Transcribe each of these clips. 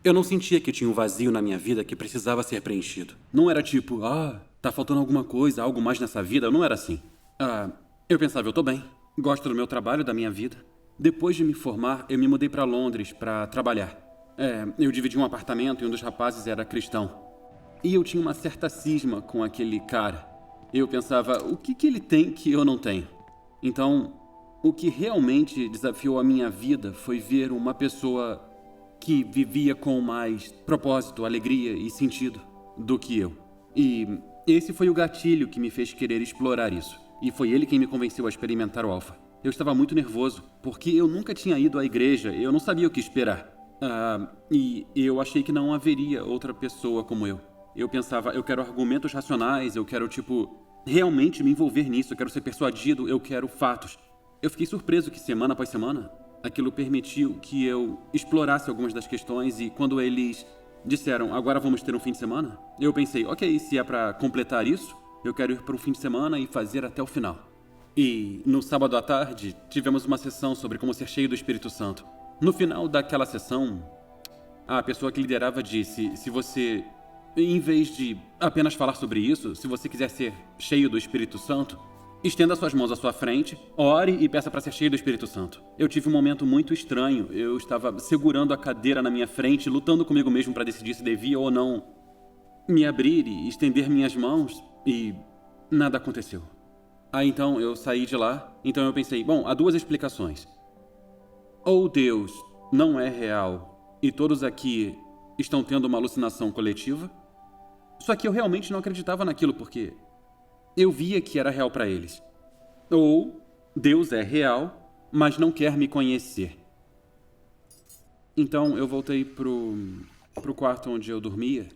Eu não sentia que tinha um vazio na minha vida que precisava ser preenchido. Não era tipo, tá faltando alguma coisa, algo mais nessa vida. Não era assim. Eu pensava, eu tô bem. Gosto do meu trabalho, da minha vida. Depois de me formar, eu me mudei para Londres para trabalhar. Eu dividi um apartamento e um dos rapazes era cristão. E eu tinha uma certa cisma com aquele cara. Eu pensava, o que ele tem que eu não tenho? Então, o que realmente desafiou a minha vida foi ver uma pessoa que vivia com mais propósito, alegria e sentido do que eu. E esse foi o gatilho que me fez querer explorar isso. E foi ele quem me convenceu a experimentar o Alpha. Eu estava muito nervoso, porque eu nunca tinha ido à igreja, eu não sabia o que esperar. E eu achei que não haveria outra pessoa como eu. Eu pensava, eu quero argumentos racionais, eu quero, realmente me envolver nisso, eu quero ser persuadido, eu quero fatos. Eu fiquei surpreso que semana após semana, aquilo permitiu que eu explorasse algumas das questões e quando eles disseram, agora vamos ter um fim de semana, eu pensei, ok, se é para completar isso, eu quero ir para um fim de semana e fazer até o final. E no sábado à tarde, tivemos uma sessão sobre como ser cheio do Espírito Santo. No final daquela sessão, a pessoa que liderava disse, se você, em vez de apenas falar sobre isso, se você quiser ser cheio do Espírito Santo, estenda suas mãos à sua frente, ore e peça para ser cheio do Espírito Santo. Eu tive um momento muito estranho. Eu estava segurando a cadeira na minha frente, lutando comigo mesmo para decidir se devia ou não me abrir e estender minhas mãos, e nada aconteceu. Aí então eu saí de lá. Então eu pensei, bom, há duas explicações. Ou Deus não é real e todos aqui estão tendo uma alucinação coletiva. Só que eu realmente não acreditava naquilo porque eu via que era real para eles. Ou Deus é real, mas não quer me conhecer. Então eu voltei pro quarto onde eu dormia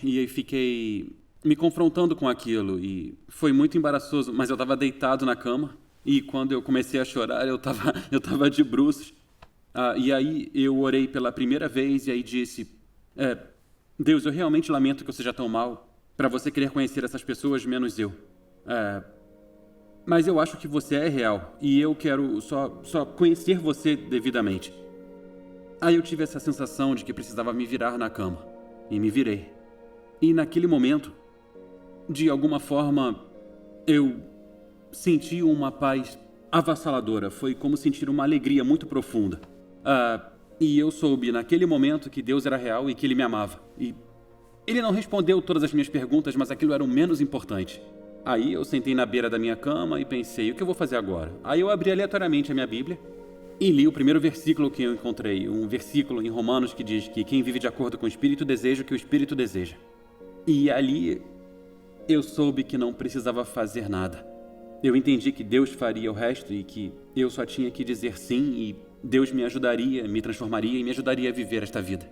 e aí fiquei me confrontando com aquilo e foi muito embaraçoso, mas eu estava deitado na cama e quando eu comecei a chorar eu tava de bruços. E aí eu orei pela primeira vez e aí disse, Deus, eu realmente lamento que eu seja tão mal para você querer conhecer essas pessoas menos eu. Mas eu acho que você é real e eu quero só conhecer você devidamente. Aí eu tive essa sensação de que precisava me virar na cama e me virei. E naquele momento, de alguma forma, eu senti uma paz avassaladora. Foi como sentir uma alegria muito profunda. E eu soube naquele momento que Deus era real e que Ele me amava. E Ele não respondeu todas as minhas perguntas, mas aquilo era o menos importante. Aí eu sentei na beira da minha cama e pensei, o que eu vou fazer agora? Aí eu abri aleatoriamente a minha Bíblia e li o primeiro versículo que eu encontrei. Um versículo em Romanos que diz que quem vive de acordo com o Espírito deseja o que o Espírito deseja. E ali eu soube que não precisava fazer nada. Eu entendi que Deus faria o resto e que eu só tinha que dizer sim e Deus me ajudaria, me transformaria e me ajudaria a viver esta vida.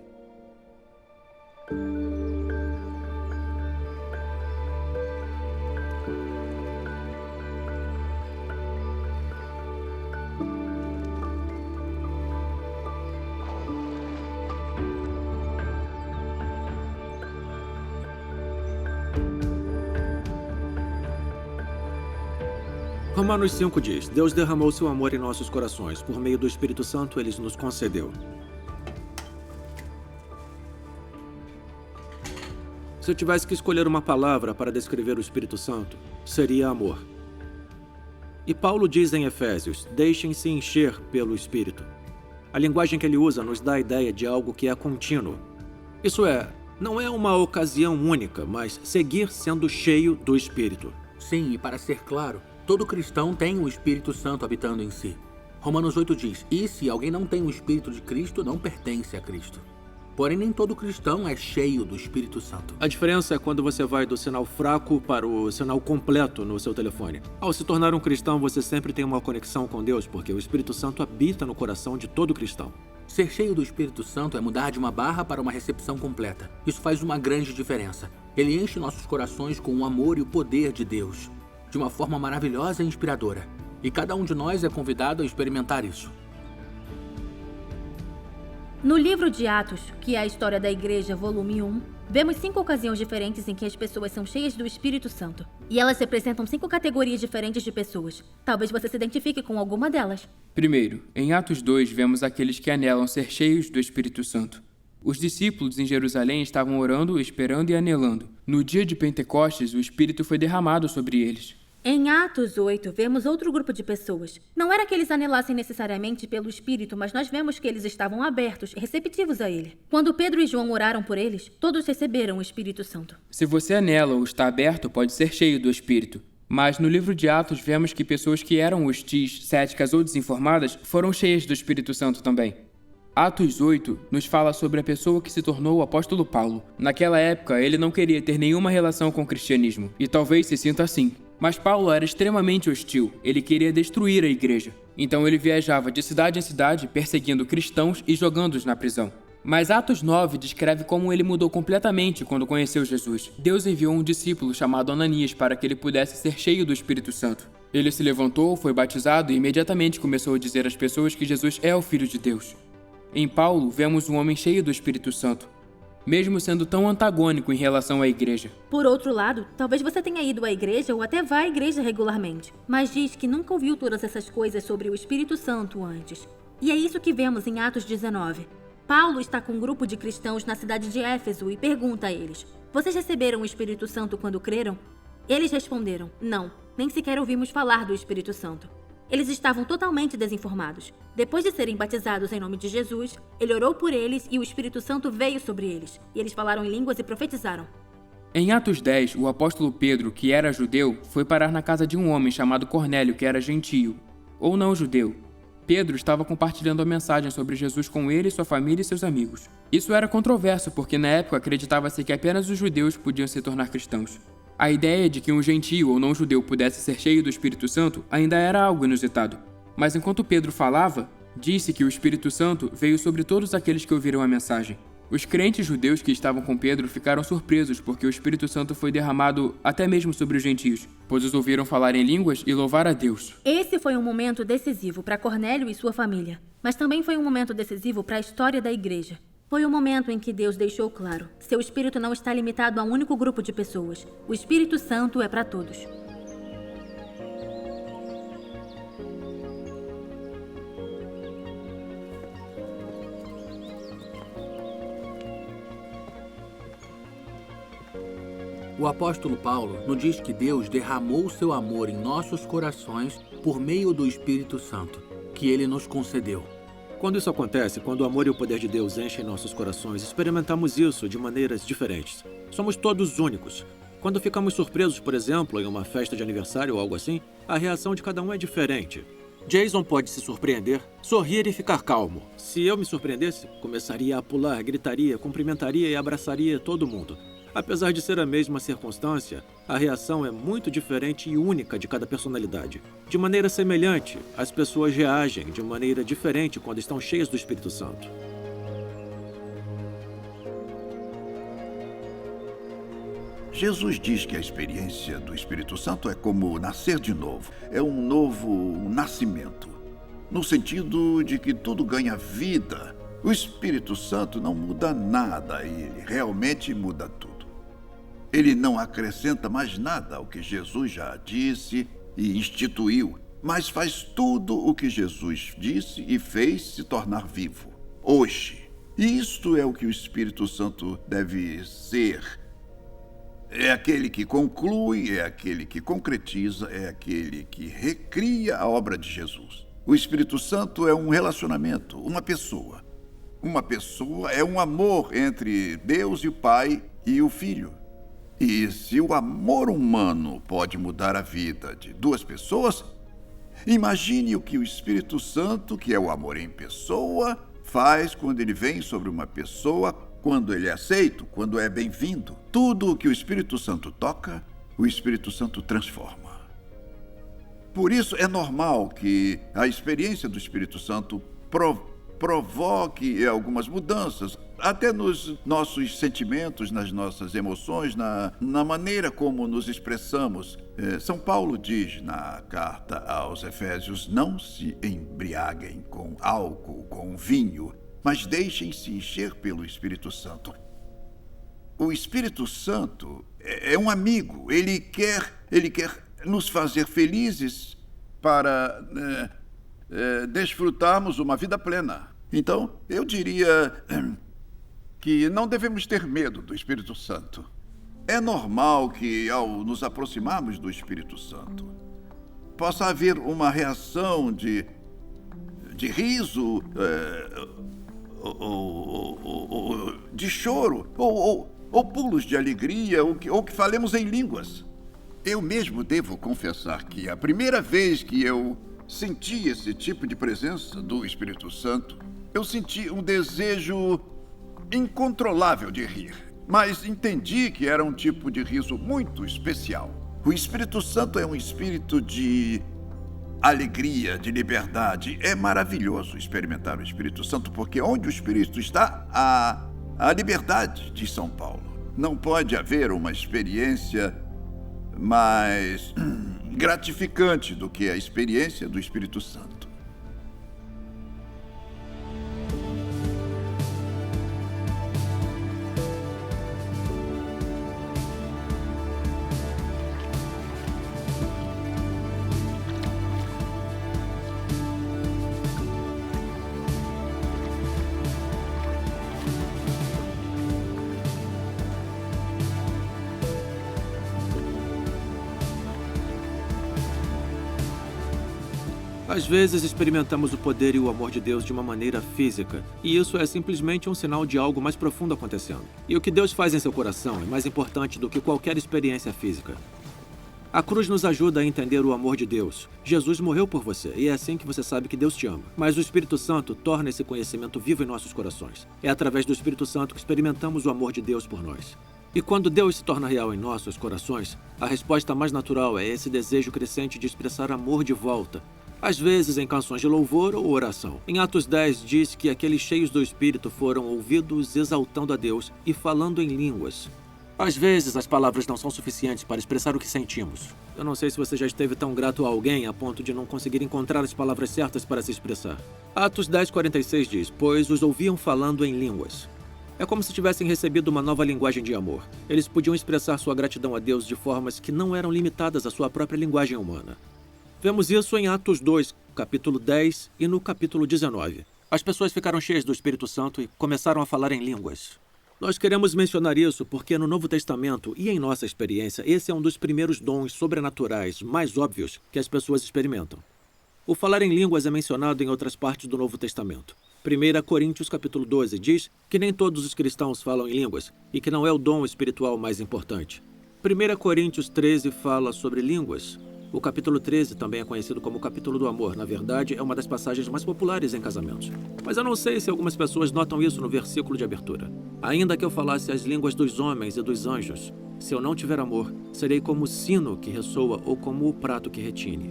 Romanos 5 diz, Deus derramou seu amor em nossos corações. Por meio do Espírito Santo, Ele nos concedeu. Se eu tivesse que escolher uma palavra para descrever o Espírito Santo, seria amor. E Paulo diz em Efésios, deixem-se encher pelo Espírito. A linguagem que ele usa nos dá a ideia de algo que é contínuo. Isso é, não é uma ocasião única, mas seguir sendo cheio do Espírito. Sim, e para ser claro, todo cristão tem o Espírito Santo habitando em si. Romanos 8 diz, e se alguém não tem o Espírito de Cristo, não pertence a Cristo. Porém, nem todo cristão é cheio do Espírito Santo. A diferença é quando você vai do sinal fraco para o sinal completo no seu telefone. Ao se tornar um cristão, você sempre tem uma conexão com Deus, porque o Espírito Santo habita no coração de todo cristão. Ser cheio do Espírito Santo é mudar de uma barra para uma recepção completa. Isso faz uma grande diferença. Ele enche nossos corações com o amor e o poder de Deus, de uma forma maravilhosa e inspiradora. E cada um de nós é convidado a experimentar isso. No livro de Atos, que é a história da igreja, volume 1, vemos 5 ocasiões diferentes em que as pessoas são cheias do Espírito Santo. E elas representam 5 categorias diferentes de pessoas. Talvez você se identifique com alguma delas. Primeiro, em Atos 2, vemos aqueles que anelam ser cheios do Espírito Santo. Os discípulos em Jerusalém estavam orando, esperando e anelando. No dia de Pentecostes, o Espírito foi derramado sobre eles. Em Atos 8, vemos outro grupo de pessoas. Não era que eles anelassem necessariamente pelo Espírito, mas nós vemos que eles estavam abertos e receptivos a ele. Quando Pedro e João oraram por eles, todos receberam o Espírito Santo. Se você anela ou está aberto, pode ser cheio do Espírito. Mas no livro de Atos vemos que pessoas que eram hostis, céticas ou desinformadas foram cheias do Espírito Santo também. Atos 8 nos fala sobre a pessoa que se tornou o apóstolo Paulo. Naquela época, ele não queria ter nenhuma relação com o cristianismo, e talvez se sinta assim. Mas Paulo era extremamente hostil, ele queria destruir a igreja. Então ele viajava de cidade em cidade, perseguindo cristãos e jogando-os na prisão. Mas Atos 9 descreve como ele mudou completamente quando conheceu Jesus. Deus enviou um discípulo chamado Ananias para que ele pudesse ser cheio do Espírito Santo. Ele se levantou, foi batizado e imediatamente começou a dizer às pessoas que Jesus é o Filho de Deus. Em Paulo, vemos um homem cheio do Espírito Santo, mesmo sendo tão antagônico em relação à igreja. Por outro lado, talvez você tenha ido à igreja ou até vá à igreja regularmente, mas diz que nunca ouviu todas essas coisas sobre o Espírito Santo antes. E é isso que vemos em Atos 19. Paulo está com um grupo de cristãos na cidade de Éfeso e pergunta a eles: vocês receberam o Espírito Santo quando creram? Eles responderam: não, nem sequer ouvimos falar do Espírito Santo. Eles estavam totalmente desinformados. Depois de serem batizados em nome de Jesus, ele orou por eles e o Espírito Santo veio sobre eles. E eles falaram em línguas e profetizaram. Em Atos 10, o apóstolo Pedro, que era judeu, foi parar na casa de um homem chamado Cornélio, que era gentio, ou não judeu. Pedro estava compartilhando a mensagem sobre Jesus com ele, sua família e seus amigos. Isso era controverso, porque na época acreditava-se que apenas os judeus podiam se tornar cristãos. A ideia de que um gentio ou não judeu pudesse ser cheio do Espírito Santo ainda era algo inusitado. Mas enquanto Pedro falava, disse que o Espírito Santo veio sobre todos aqueles que ouviram a mensagem. Os crentes judeus que estavam com Pedro ficaram surpresos porque o Espírito Santo foi derramado até mesmo sobre os gentios, pois os ouviram falar em línguas e louvar a Deus. Esse foi um momento decisivo para Cornélio e sua família, mas também foi um momento decisivo para a história da igreja. Foi o momento em que Deus deixou claro: seu Espírito não está limitado a um único grupo de pessoas. O Espírito Santo é para todos. O apóstolo Paulo nos diz que Deus derramou seu amor em nossos corações por meio do Espírito Santo, que ele nos concedeu. Quando isso acontece, quando o amor e o poder de Deus enchem nossos corações, experimentamos isso de maneiras diferentes. Somos todos únicos. Quando ficamos surpresos, por exemplo, em uma festa de aniversário ou algo assim, a reação de cada um é diferente. Jason pode se surpreender, sorrir e ficar calmo. Se eu me surpreendesse, começaria a pular, gritaria, cumprimentaria e abraçaria todo mundo. Apesar de ser a mesma circunstância, a reação é muito diferente e única de cada personalidade. De maneira semelhante, as pessoas reagem de maneira diferente quando estão cheias do Espírito Santo. Jesus diz que a experiência do Espírito Santo é como nascer de novo. É um novo nascimento, no sentido de que tudo ganha vida. O Espírito Santo não muda nada, ele realmente muda tudo. Ele não acrescenta mais nada ao que Jesus já disse e instituiu, mas faz tudo o que Jesus disse e fez se tornar vivo, hoje. E isto é o que o Espírito Santo deve ser. É aquele que conclui, é aquele que concretiza, é aquele que recria a obra de Jesus. O Espírito Santo é um relacionamento, uma pessoa. Uma pessoa é um amor entre Deus e o Pai e o Filho. E se o amor humano pode mudar a vida de duas pessoas, imagine o que o Espírito Santo, que é o amor em pessoa, faz quando ele vem sobre uma pessoa, quando ele é aceito, quando é bem-vindo. Tudo o que o Espírito Santo toca, o Espírito Santo transforma. Por isso é normal que a experiência do Espírito Santo provoque algumas mudanças, até nos nossos sentimentos, nas nossas emoções, na maneira como nos expressamos. São Paulo diz na carta aos Efésios: não se embriaguem com álcool, com vinho, mas deixem-se encher pelo Espírito Santo. O Espírito Santo é um amigo, ele quer nos fazer felizes para desfrutarmos uma vida plena. Então, eu diria que não devemos ter medo do Espírito Santo. É normal que, ao nos aproximarmos do Espírito Santo, possa haver uma reação de riso, ou de choro, ou pulos de alegria, ou que falemos em línguas. Eu mesmo devo confessar que a primeira vez que eu senti esse tipo de presença do Espírito Santo, eu senti um desejo incontrolável de rir, mas entendi que era um tipo de riso muito especial. O Espírito Santo é um espírito de alegria, de liberdade. É maravilhoso experimentar o Espírito Santo, porque onde o Espírito está, há a liberdade, diz São Paulo. Não pode haver uma experiência mais gratificante do que a experiência do Espírito Santo. Às vezes experimentamos o poder e o amor de Deus de uma maneira física, e isso é simplesmente um sinal de algo mais profundo acontecendo. E o que Deus faz em seu coração é mais importante do que qualquer experiência física. A cruz nos ajuda a entender o amor de Deus. Jesus morreu por você, e é assim que você sabe que Deus te ama. Mas o Espírito Santo torna esse conhecimento vivo em nossos corações. É através do Espírito Santo que experimentamos o amor de Deus por nós. E quando Deus se torna real em nossos corações, a resposta mais natural é esse desejo crescente de expressar amor de volta, às vezes em canções de louvor ou oração. Em Atos 10 diz que aqueles cheios do Espírito foram ouvidos exaltando a Deus e falando em línguas. Às vezes as palavras não são suficientes para expressar o que sentimos. Eu não sei se você já esteve tão grato a alguém a ponto de não conseguir encontrar as palavras certas para se expressar. Atos 10:46 diz: pois os ouviam falando em línguas. É como se tivessem recebido uma nova linguagem de amor. Eles podiam expressar sua gratidão a Deus de formas que não eram limitadas à sua própria linguagem humana. Vemos isso em Atos 2, capítulo 10 e no capítulo 19. As pessoas ficaram cheias do Espírito Santo e começaram a falar em línguas. Nós queremos mencionar isso porque no Novo Testamento e em nossa experiência, esse é um dos primeiros dons sobrenaturais mais óbvios que as pessoas experimentam. O falar em línguas é mencionado em outras partes do Novo Testamento. 1 Coríntios capítulo 12 diz que nem todos os cristãos falam em línguas e que não é o dom espiritual mais importante. 1 Coríntios 13 fala sobre línguas. O capítulo 13 também é conhecido como o capítulo do amor. Na verdade, é uma das passagens mais populares em casamentos. Mas eu não sei se algumas pessoas notam isso no versículo de abertura. Ainda que eu falasse as línguas dos homens e dos anjos, se eu não tiver amor, serei como o sino que ressoa ou como o prato que retine.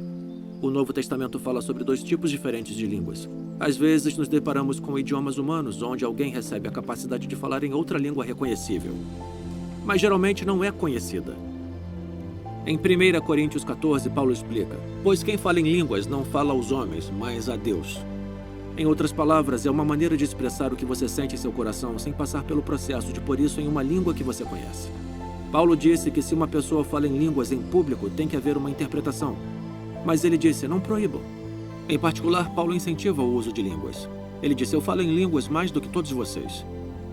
O Novo Testamento fala sobre dois tipos diferentes de línguas. Às vezes nos deparamos com idiomas humanos, onde alguém recebe a capacidade de falar em outra língua reconhecível. Mas geralmente não é conhecida. Em 1 Coríntios 14, Paulo explica: pois quem fala em línguas não fala aos homens, mas a Deus. Em outras palavras, é uma maneira de expressar o que você sente em seu coração sem passar pelo processo de pôr isso em uma língua que você conhece. Paulo disse que se uma pessoa fala em línguas em público, tem que haver uma interpretação. Mas ele disse: não proíbam. Em particular, Paulo incentiva o uso de línguas. Ele disse: eu falo em línguas mais do que todos vocês.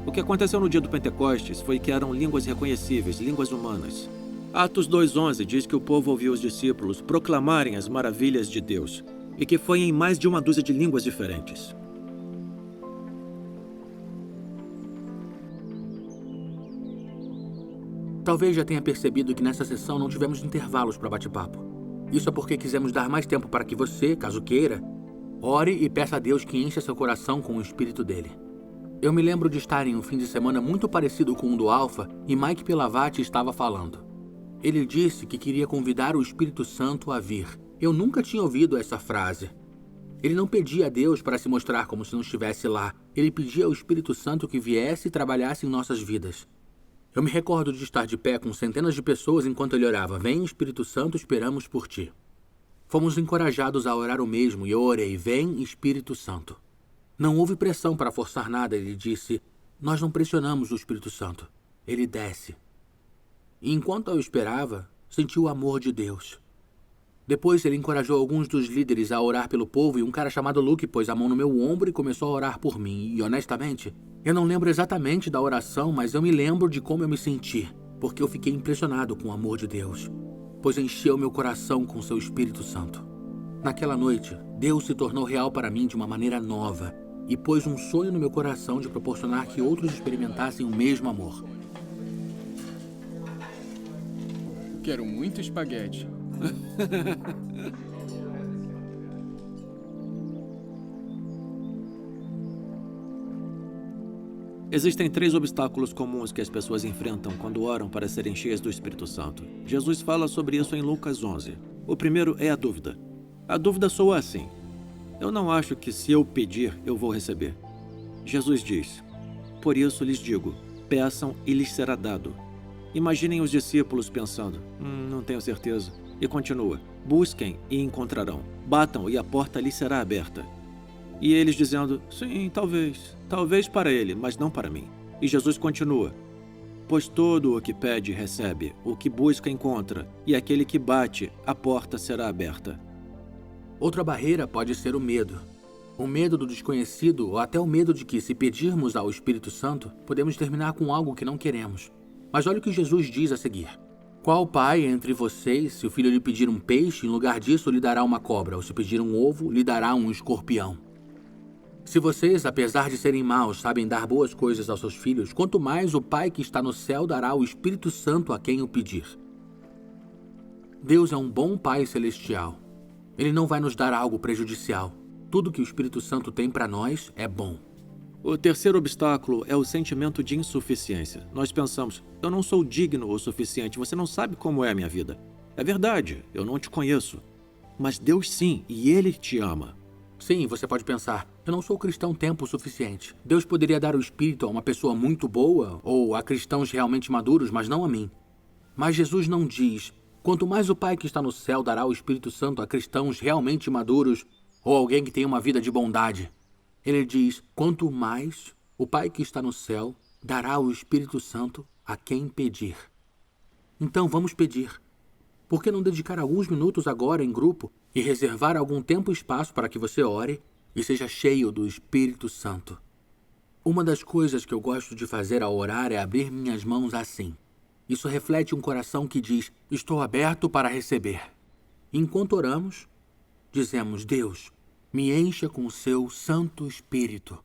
O que aconteceu no dia do Pentecostes foi que eram línguas reconhecíveis, línguas humanas. Atos 2:11 diz que o povo ouviu os discípulos proclamarem as maravilhas de Deus e que foi em mais de uma dúzia de línguas diferentes. Talvez já tenha percebido que nessa sessão não tivemos intervalos para bate-papo. Isso é porque quisemos dar mais tempo para que você, caso queira, ore e peça a Deus que encha seu coração com o Espírito dele. Eu me lembro de estar em um fim de semana muito parecido com o do Alpha e Mike Pilavati estava falando. Ele disse que queria convidar o Espírito Santo a vir. Eu nunca tinha ouvido essa frase. Ele não pedia a Deus para se mostrar como se não estivesse lá. Ele pedia ao Espírito Santo que viesse e trabalhasse em nossas vidas. Eu me recordo de estar de pé com centenas de pessoas enquanto ele orava: vem, Espírito Santo, esperamos por ti. Fomos encorajados a orar o mesmo e eu orei: vem, Espírito Santo. Não houve pressão para forçar nada, ele disse. Nós não pressionamos o Espírito Santo. Ele desce. E enquanto eu esperava, senti o amor de Deus. Depois ele encorajou alguns dos líderes a orar pelo povo e um cara chamado Luke pôs a mão no meu ombro e começou a orar por mim. E honestamente, eu não lembro exatamente da oração, mas eu me lembro de como eu me senti, porque eu fiquei impressionado com o amor de Deus, pois encheu meu coração com seu Espírito Santo. Naquela noite, Deus se tornou real para mim de uma maneira nova e pôs um sonho no meu coração de proporcionar que outros experimentassem o mesmo amor. Quero muito espaguete. Existem 3 obstáculos comuns que as pessoas enfrentam quando oram para serem cheias do Espírito Santo. Jesus fala sobre isso em Lucas 11. O primeiro é a dúvida. A dúvida soa assim: eu não acho que se eu pedir, eu vou receber. Jesus diz: por isso lhes digo, peçam e lhes será dado. Imaginem os discípulos pensando: não tenho certeza. E continua: busquem e encontrarão. Batam e a porta lhes será aberta. E eles dizendo: sim, talvez. Talvez para ele, mas não para mim. E Jesus continua: pois todo o que pede, recebe. O que busca, encontra. E aquele que bate, a porta será aberta. Outra barreira pode ser o medo. O medo do desconhecido ou até o medo de que, se pedirmos ao Espírito Santo, podemos terminar com algo que não queremos. Mas olha o que Jesus diz a seguir. Qual pai entre vocês, se o filho lhe pedir um peixe, em lugar disso lhe dará uma cobra, ou se pedir um ovo, lhe dará um escorpião? Se vocês, apesar de serem maus, sabem dar boas coisas aos seus filhos, quanto mais o Pai que está no céu dará o Espírito Santo a quem o pedir. Deus é um bom Pai celestial. Ele não vai nos dar algo prejudicial. Tudo que o Espírito Santo tem para nós é bom. O terceiro obstáculo é o sentimento de insuficiência. Nós pensamos: eu não sou digno o suficiente, você não sabe como é a minha vida. É verdade, eu não te conheço. Mas Deus sim, e Ele te ama. Sim, você pode pensar: eu não sou cristão tempo suficiente. Deus poderia dar o Espírito a uma pessoa muito boa ou a cristãos realmente maduros, mas não a mim. Mas Jesus não diz: quanto mais o Pai que está no céu dará o Espírito Santo a cristãos realmente maduros ou alguém que tem uma vida de bondade. Ele diz: quanto mais o Pai que está no céu dará o Espírito Santo a quem pedir. Então vamos pedir. Por que não dedicar alguns minutos agora em grupo e reservar algum tempo e espaço para que você ore e seja cheio do Espírito Santo? Uma das coisas que eu gosto de fazer ao orar é abrir minhas mãos assim. Isso reflete um coração que diz: estou aberto para receber. Enquanto oramos, dizemos: Deus, me encha com o seu Santo Espírito.